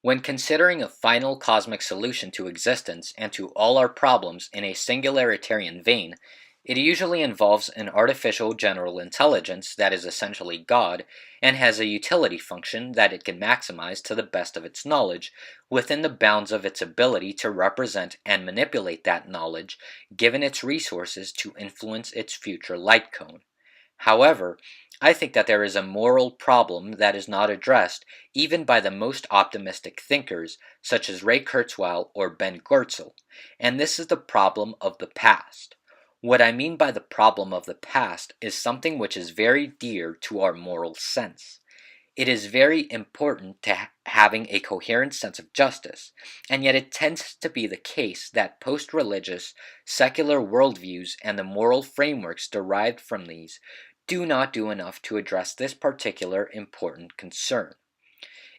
When considering a final cosmic solution to existence and to all our problems in a singularitarian vein, it usually involves an artificial general intelligence that is essentially God and has a utility function that it can maximize to the best of its knowledge within the bounds of its ability to represent and manipulate that knowledge given its resources to influence its future light cone. However, I think that there is a moral problem that is not addressed even by the most optimistic thinkers, such as Ray Kurzweil or Ben Goertzel, and this is the problem of the past. What I mean by the problem of the past is something which is very dear to our moral sense. It is very important to having a coherent sense of justice, and yet it tends to be the case that post-religious, secular worldviews and the moral frameworks derived from these do not do enough to address this particular important concern.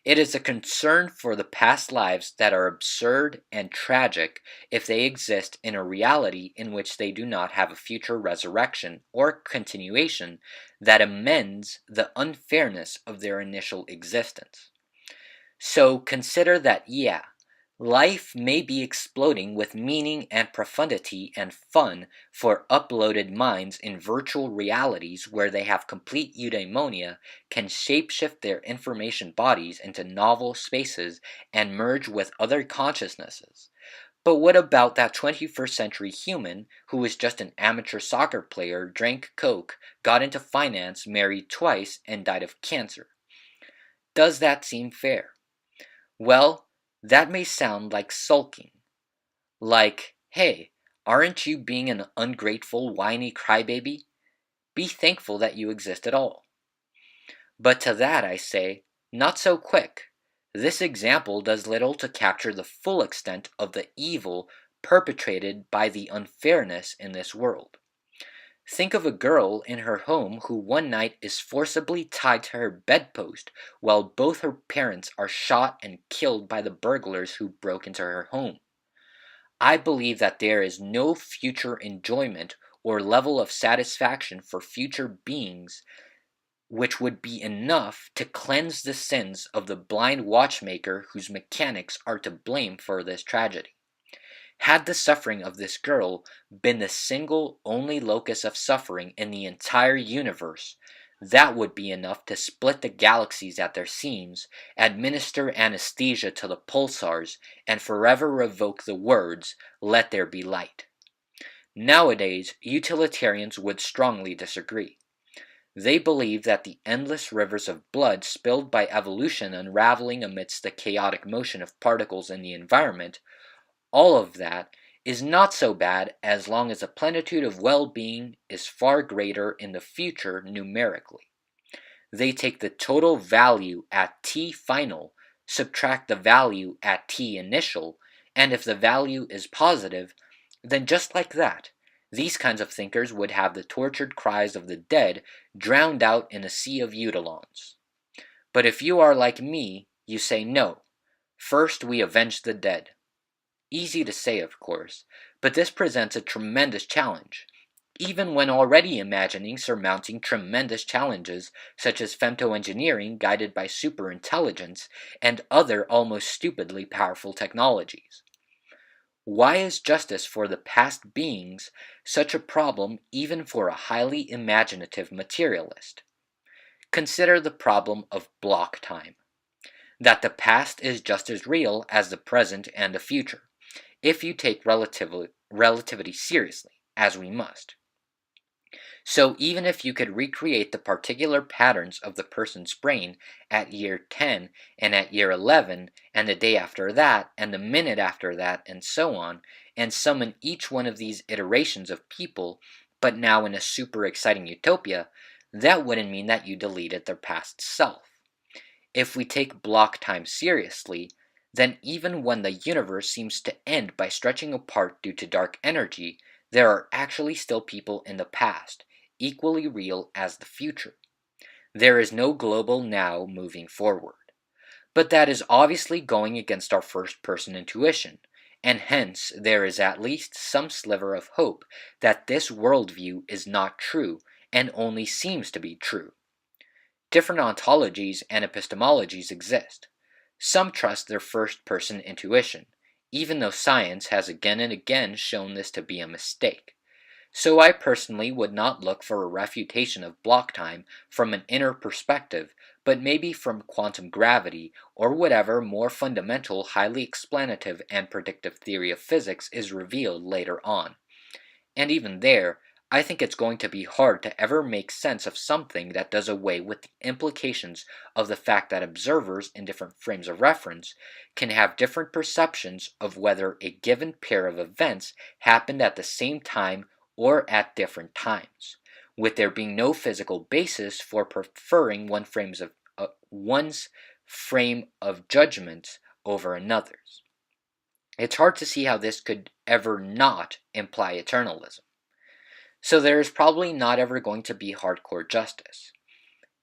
It is a concern for the past lives that are absurd and tragic if they exist in a reality in which they do not have a future resurrection or continuation that amends the unfairness of their initial existence. So consider that, life may be exploding with meaning and profundity and fun for uploaded minds in virtual realities where they have complete eudaimonia, can shapeshift their information bodies into novel spaces and merge with other consciousnesses. But what about that 21st century human who was just an amateur soccer player, drank coke, got into finance, married twice, and died of cancer? Does that seem fair? Well, that may sound like sulking. Like, hey, aren't you being an ungrateful, whiny crybaby? Be thankful that you exist at all. But to that I say, not so quick. This example does little to capture the full extent of the evil perpetrated by the unfairness in this world. Think of a girl in her home who one night is forcibly tied to her bedpost while both her parents are shot and killed by the burglars who broke into her home. I believe that there is no future enjoyment or level of satisfaction for future beings which would be enough to cleanse the sins of the blind watchmaker whose mechanics are to blame for this tragedy. Had the suffering of this girl been the single only locus of suffering in the entire universe, that would be enough to split the galaxies at their seams, administer anesthesia to the pulsars, and forever revoke the words, "Let there be light." Nowadays, utilitarians would strongly disagree. They believe that the endless rivers of blood spilled by evolution unraveling amidst the chaotic motion of particles in the environment, all of that is not so bad as long as the plenitude of well-being is far greater in the future numerically. They take the total value at t final, subtract the value at t initial, and if the value is positive, then just like that, these kinds of thinkers would have the tortured cries of the dead drowned out in a sea of eudolons. But if you are like me, you say no. First we avenge the dead. Easy to say, of course, but this presents a tremendous challenge. Even when already imagining surmounting tremendous challenges such as femtoengineering guided by superintelligence and other almost stupidly powerful technologies. Why is justice for the past beings such a problem even for a highly imaginative materialist? Consider the problem of block time. That the past is just as real as the present and the future, if you take relativity seriously, as we must. So even if you could recreate the particular patterns of the person's brain at year 10 and at year 11 and the day after that and the minute after that and so on, and summon each one of these iterations of people, but now in a super exciting utopia, that wouldn't mean that you deleted their past self. If we take block time seriously, then even when the universe seems to end by stretching apart due to dark energy, there are actually still people in the past, equally real as the future. There is no global now moving forward. But that is obviously going against our first-person intuition, and hence there is at least some sliver of hope that this worldview is not true and only seems to be true. Different ontologies and epistemologies exist. Some trust their first-person intuition, even though science has again and again shown this to be a mistake. So I personally would not look for a refutation of block time from an inner perspective, but maybe from quantum gravity or whatever more fundamental, highly explanative and predictive theory of physics is revealed later on. And even there, I think it's going to be hard to ever make sense of something that does away with the implications of the fact that observers in different frames of reference can have different perceptions of whether a given pair of events happened at the same time or at different times, with there being no physical basis for preferring one's frame of judgment over another's. It's hard to see how this could ever not imply eternalism. So there is probably not ever going to be hardcore justice.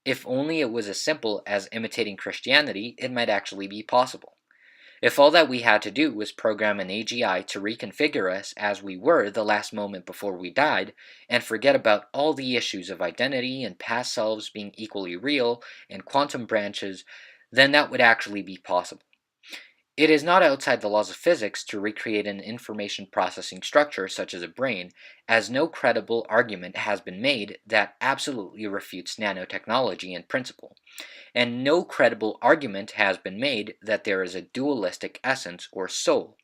If only it was as simple as imitating Christianity, it might actually be possible. If all that we had to do was program an AGI to reconfigure us as we were the last moment before we died, and forget about all the issues of identity and past selves being equally real and quantum branches, then that would actually be possible. It is not outside the laws of physics to recreate an information processing structure such as a brain, as no credible argument has been made that absolutely refutes nanotechnology in principle, and no credible argument has been made that there is a dualistic essence or soul.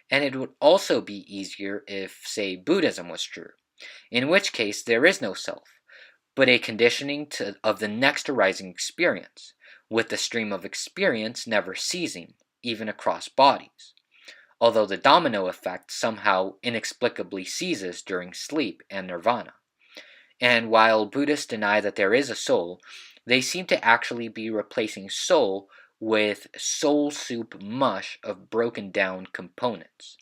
And it would also be easier if, say, Buddhism was true, in which case there is no self, but a conditioning of the next arising experience, with the stream of experience never ceasing, even across bodies, although the domino effect somehow inexplicably ceases during sleep and nirvana. And while Buddhists deny that there is a soul, they seem to actually be replacing soul with soul soup mush of broken down components.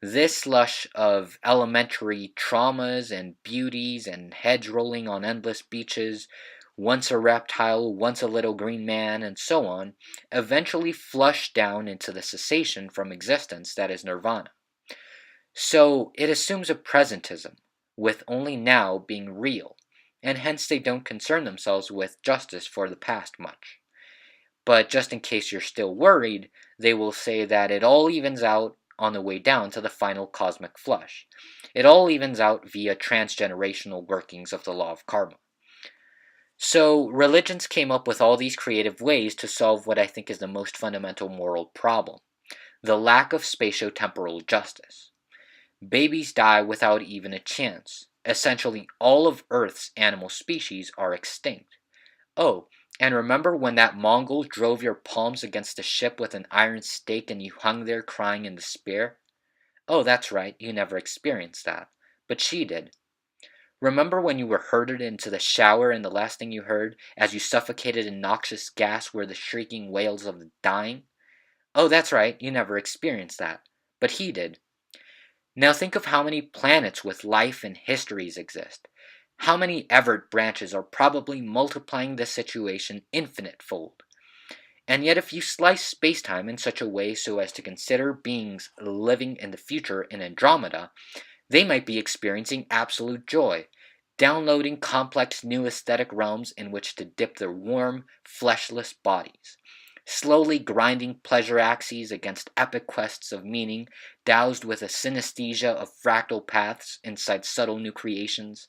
This slush of elementary traumas and beauties and heads rolling on endless beaches, once a reptile, once a little green man, and so on, eventually flush down into the cessation from existence that is nirvana. So it assumes a presentism, with only now being real, and hence they don't concern themselves with justice for the past much. But just in case you're still worried, they will say that it all evens out on the way down to the final cosmic flush. It all evens out via transgenerational workings of the law of karma. So, religions came up with all these creative ways to solve what I think is the most fundamental moral problem: the lack of spatio-temporal justice. Babies die without even a chance. Essentially, all of Earth's animal species are extinct. Oh, and remember when that Mongol drove your palms against a ship with an iron stake and you hung there crying in despair? Oh, that's right, you never experienced that. But she did. Remember when you were herded into the shower and the last thing you heard, as you suffocated in noxious gas, were the shrieking wails of the dying? Oh, that's right, you never experienced that. But he did. Now think of how many planets with life and histories exist. How many Everett branches are probably multiplying this situation infinite-fold. And yet if you slice spacetime in such a way so as to consider beings living in the future in Andromeda, they might be experiencing absolute joy, downloading complex new aesthetic realms in which to dip their warm, fleshless bodies, slowly grinding pleasure axes against epic quests of meaning, doused with a synesthesia of fractal paths inside subtle new creations,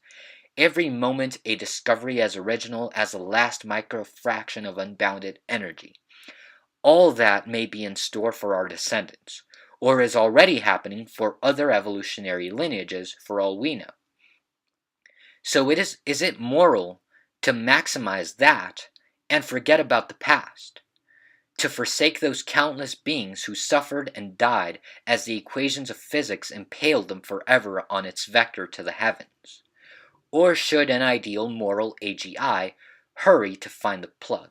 every moment a discovery as original as the last microfraction of unbounded energy. All that may be in store for our descendants, or is already happening for other evolutionary lineages for all we know. So is it moral to maximize that and forget about the past? To forsake those countless beings who suffered and died as the equations of physics impaled them forever on its vector to the heavens? Or should an ideal moral AGI hurry to find the plug?